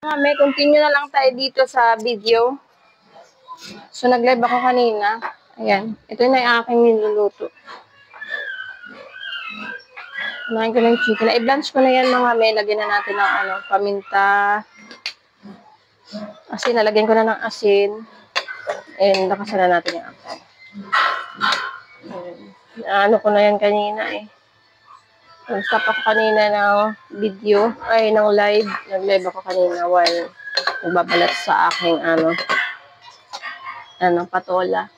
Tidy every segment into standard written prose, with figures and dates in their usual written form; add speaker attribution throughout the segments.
Speaker 1: May continue na lang tayo dito sa video. So, nag-live ako kanina. Ayan. Ito na yung aking niluluto. Kumain ko ng chicken. I-blanch ko na yan mga may. Lagyan na natin ng paminta. Asin. Nalagyan ko na ng asin. And lakasan na natin yung asin. Ano ko na yan kanina eh. Nag-stop ako kanina ng video. Ay, ng live. Nag-live ako kanina while nagbabalat sa aking patola.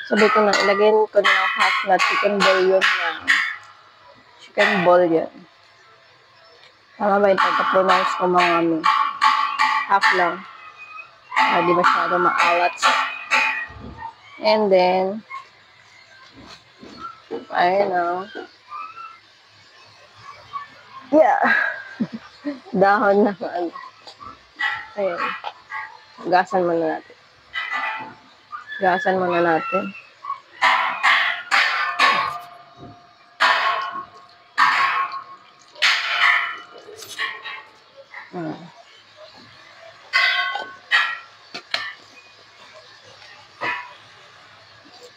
Speaker 1: Sabi ko na, ilagyan ko na ng half na chicken bouillon na. Chicken bouillon. Tama ba yung pagka-pronounce ko mga half lang. Di masyado maalat. And then, ayun o. Yeah. Dahon na Ayan. Gasan muna natin. Gasan muna natin.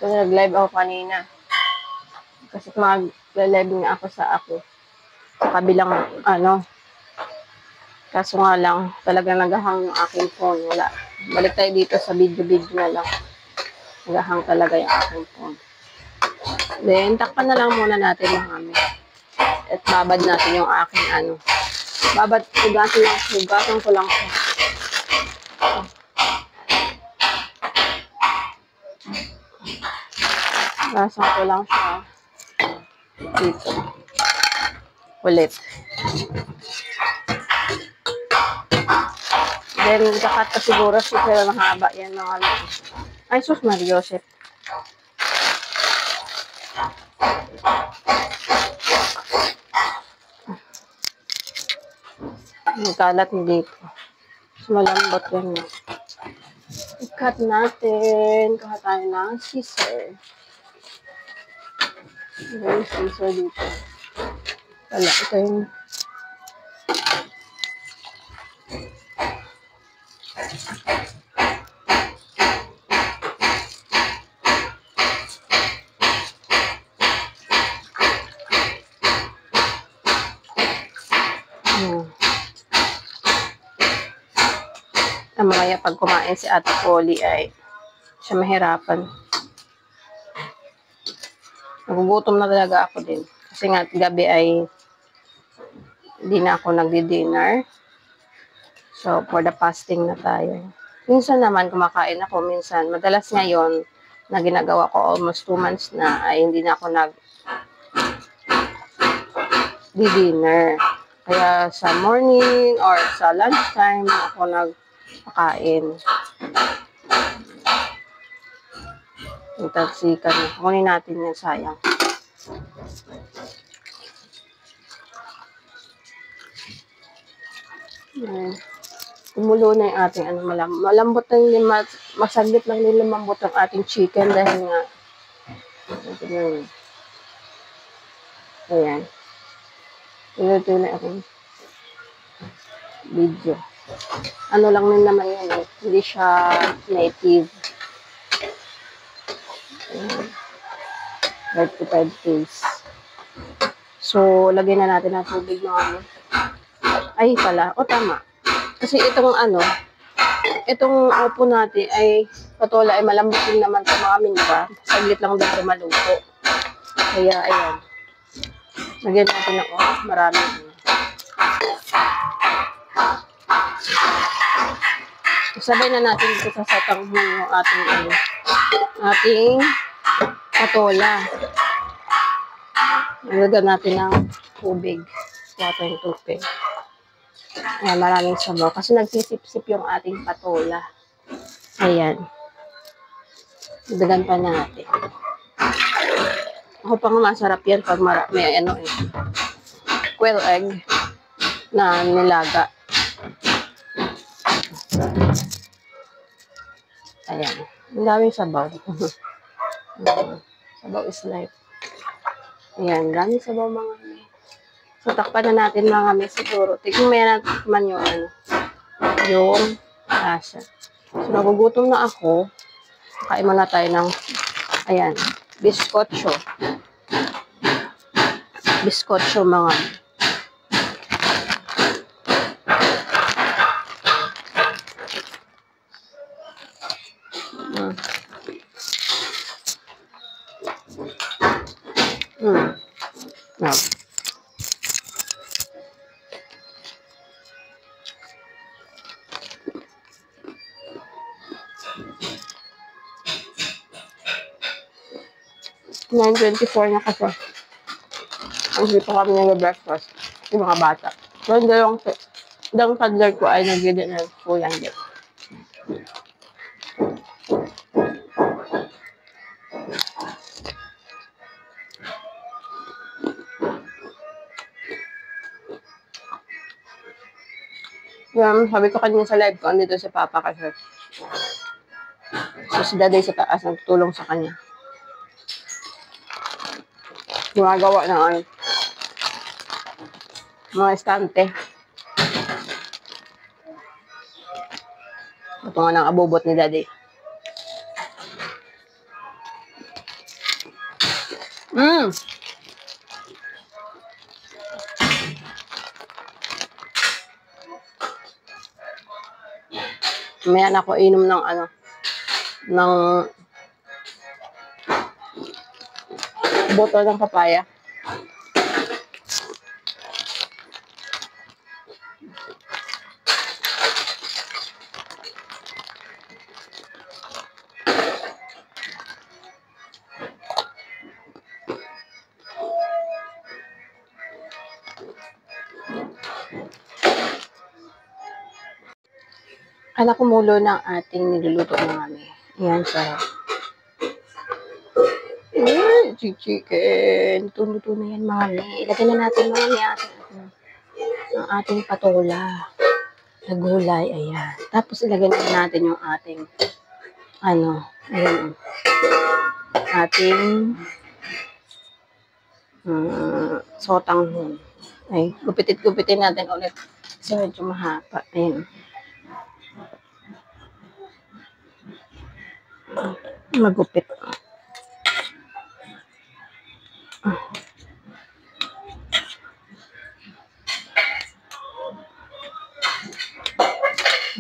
Speaker 1: So, nag-live ako kanina. Kasi mag-live nga ako sa kabilang Kaso nga lang, talagang nagahang yung aking phone. Wala. Balik tayo dito sa video na lang. Nagahang talaga yung aking phone. Then, takpan na lang muna natin yung At babad natin yung aking hugasan ko lang siya. Hugasan ko lang siya. Dito. Ulit. Then, kakat ka siguro pero mahaba yan mga Ay, sus, Mariosep. Nagkalat dito. So, malambot yan. I-cut natin. Kuha tayo ng scissor. Yung scissor dito. Wala, ito yung mamaya pag kumain si Ate Polly ay siya mahirapan. Nagugutom na talaga ako din. Kasi nga gabi ay hindi na ako nagdi-dinner. So, for the fasting na tayo. Minsan naman kumakain ako. Minsan, madalas ngayon na ginagawa ko almost 2 months na ay hindi na ako nag-dinner. Kaya sa morning or sa lunchtime ako nagpakain. Tagsikan. Kunin natin yan, sayang. Kumulo na yung ating malambot na yung masaglit lang din lumambot ang ating chicken dahil nga ayan. Ito na akong video. Ano lang din naman yun eh. Hindi siya native. 35 days. So, lagyan na natin ng tubig ng Ay, pala. O, tama. Kasi itong opo natin ay patola ay malambot din naman sa mga minba. Saglit lang din ito maluto. Kaya, ayan. Lagyan natin ng marami. Sabay na natin dito sa satanghon yung ating patola. Lagyan natin ng tubig. Water yung tubig. Ayan, maraming sabaw. Kasi nagsisip-sip yung ating patola. Ayan. Dagan pa natin. Ako pang masarap yan pag may quail egg na nilaga. Ayan. Ang daming sabaw. Sabaw is life. Ayan, dami sabaw mga mi. So, takpan na natin mga mi siguro. Tignan natin yung yung lasa. So, nagugutom na ako. Kain muna tayo ng, ayan, biskotso. Biskotso mga mi. No. 9:24 na kasi. Ang pa kami nag-breakfast. Yung mga bata. So, dalawang toddler ko ay nag-dinner po yan din. Yan, sabi ko kanina sa live ko, andito si Papa kasi. So, si Daday sa taas, nagtulong sa kanya. Gumagawa ng mga estante. Ito nga ng abubot ni Daday. Mayan ako inom ng ng botol ng papaya. Anak kumulo ng ating niluluto ng mami. Ayan, sarap. Chicken. Luto na yan, mami. Ilagay na natin, mami, ang ating patola na gulay. Ayan. Tapos, ilagay na natin yung ating ayan. Ating sotanghon. Ay, gupitin natin ulit. Kasi medyo mahaba. Ayan. Magupit.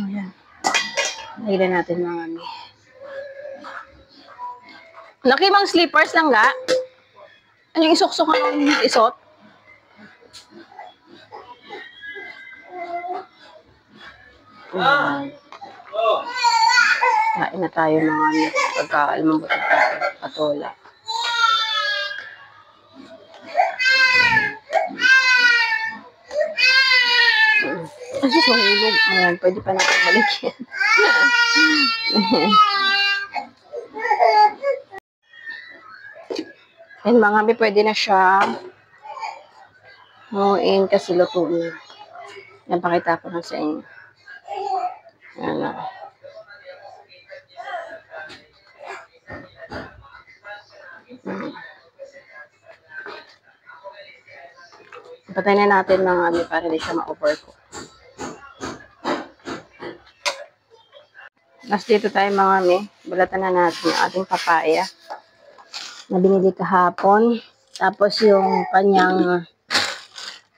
Speaker 1: Ayan. Lagyan natin mga mami. Nakimang slippers lang ga? Ano yung isok-sok ng isot? Kain na tayo mga mami. Pagka-almambot na tayo. Patola. Kasi sa hulog. Ayan, pwede pa natin balik yan. Ayan mga mami, pwede na siya muin kasi luto na. Yan, pakita ko na sa inyo. Ayan na. Patay na natin mga mami para hindi siya ma-overcook. Mas dito tayo mga mami. Balatan na natin yung ating papaya na binili kahapon. Tapos yung kanyang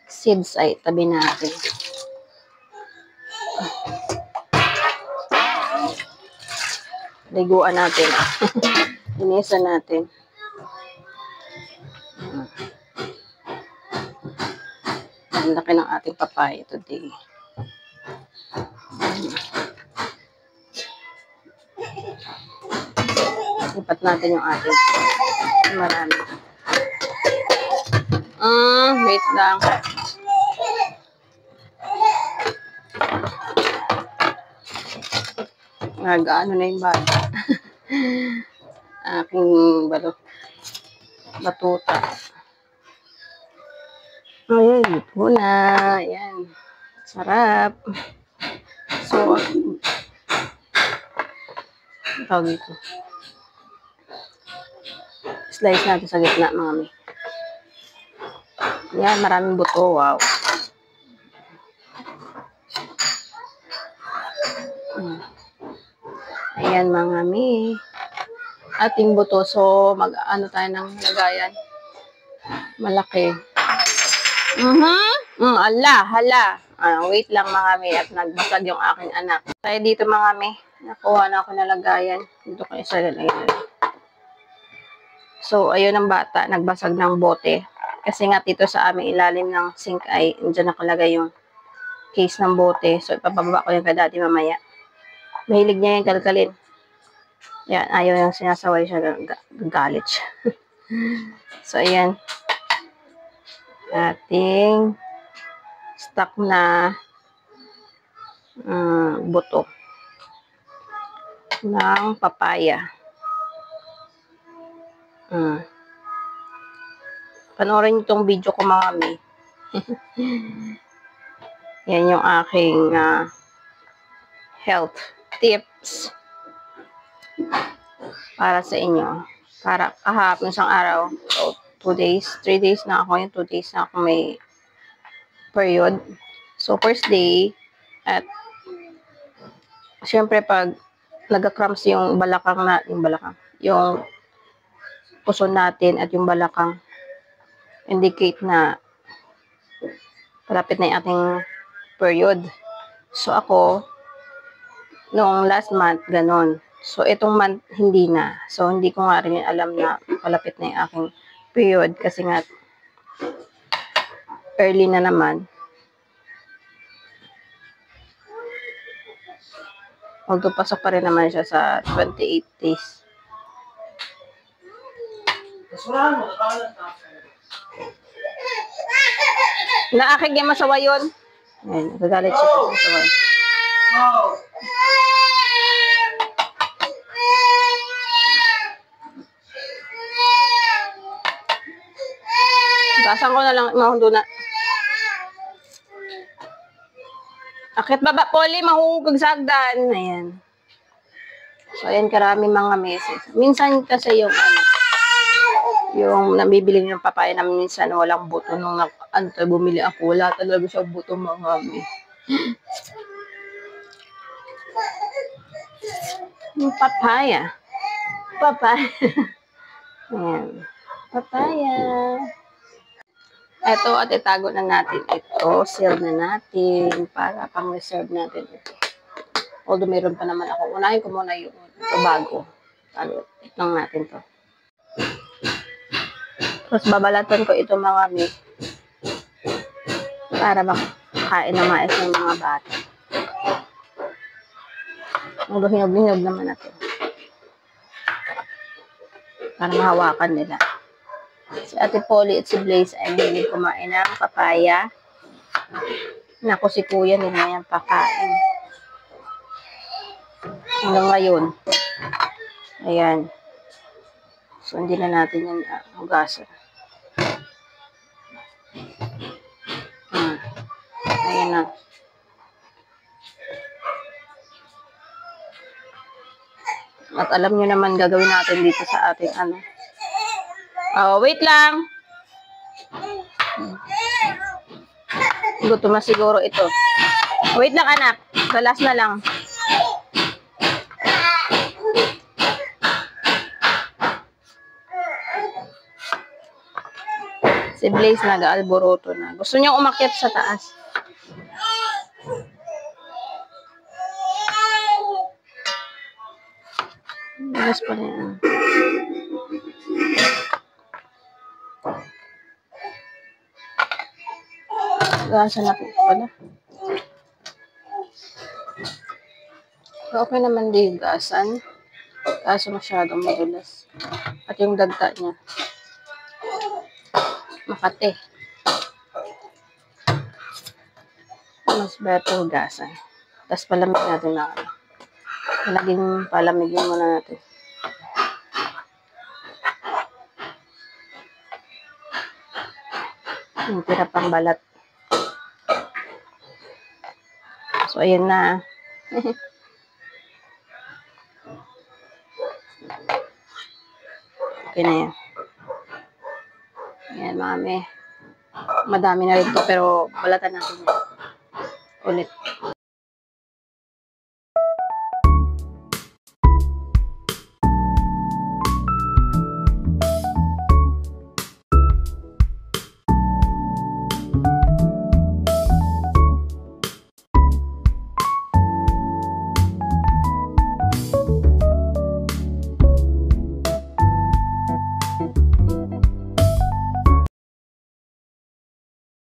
Speaker 1: seeds ay tabi natin. Liguan natin. Linisan natin. Ang laki ng ating papaya today. Lipat natin yung ating marami. Wait lang. Nag-ano na yung bata. Aking batuta. Ayan, ito na. Ayan. Sarap. So, tawag dito. Slice natin sa gitna, mami. Yan, maraming buto. Wow. Ayan mga mi. Ating buto. So, mag-ano tayo ng lagayan. Malaki. Hala. Wait lang mga mi. At nagbasag yung aking anak. Tayo dito mga mi. Nakuha na ako na lagayan. Dito ko isa rin. Ayan. So, ayun ang bata. Nagbasag ng bote. Kasi nga dito sa aming ilalim ng sink ay dyan nakalagay yung case ng bote. So, ipapababa ko yung kay dati mamaya. Mahilig niya yung kalkalin. Yan, ayaw yung sinasaway siya. Galit siya. So, ayan. Ating stock na buto ng papaya. Panoorin niyo itong video ko mga mi. Yan yung aking health tips para sa inyo. Para kahapon isang araw, so 2 days, 3 days na ako, yung 2 days na ako may period. So first day, at syempre pag nagka-cramps yung balakang na, yung puso natin at yung balakang, indicate na palapit na yung ating period. So ako, noong last month, ganon. So itong month, hindi na. So hindi ko nga rin alam na palapit na yung aking period kasi nga early na naman. Although pasok pa rin naman siya sa 28 days. Naakig yung masawa yun. Ayun, nagagalit siya sa masawa. Gasan ko na lang, mahundo na. Akit baba, Poli, mahugag sa hagdan. Ayan. So, ayan, karami mga message. Minsan kasi yung yung nabibili ng papaya namin minsan walang buto. Nung bumili ako, wala talaga siya buto mga mi. Yung papaya. Ayan. Papaya. Ito, at itago na natin ito. Seal na natin para pang-reserve natin ito. Although meron pa naman ako. Unahin ko muna yung ito bago. Itong natin to. Tapos babalatan ko ito mga mi. Para makain na mais ng mga bata. Although hinog-hinog naman na to. Para mahawakan nila. Si Ate Polly at si Blaze ay hindi kumain ng papaya. Naku, si Kuya hindi na yan pakain. Hanggang ngayon. Ayan. So, hindi na natin yan hugasan. Ayan na. At alam nyo naman gagawin natin dito sa ating wait lang. Gutom na siguro ito. Wait lang anak. Sa last na lang. Si Blaze nag-alboroto na. Gusto niyang umakyat sa taas. Bilis pa rin. Gasa na po pala. Okay naman din gasan. Kaso masyadong madulas. At yung dagta niya. Makate. Mas better gasan. Tapos palamig natin na naging palamigin muna natin. Yung tira pang balat. So, ayan na. Okay na yan. Ayan, mami. Madami na rin to, pero balatan natin ulit.